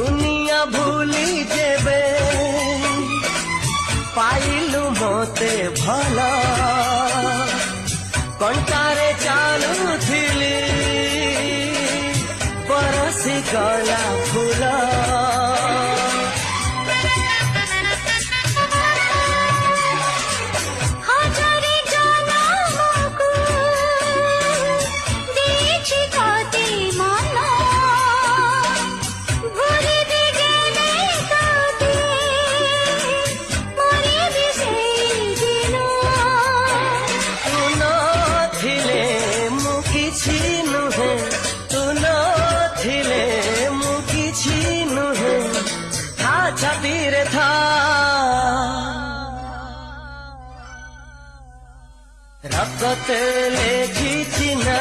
दुनिया भूली जेबे पाइलु मते भला कंटारे चालू थिली बरसी गला फूला छातीरे था रक्तले खिचिना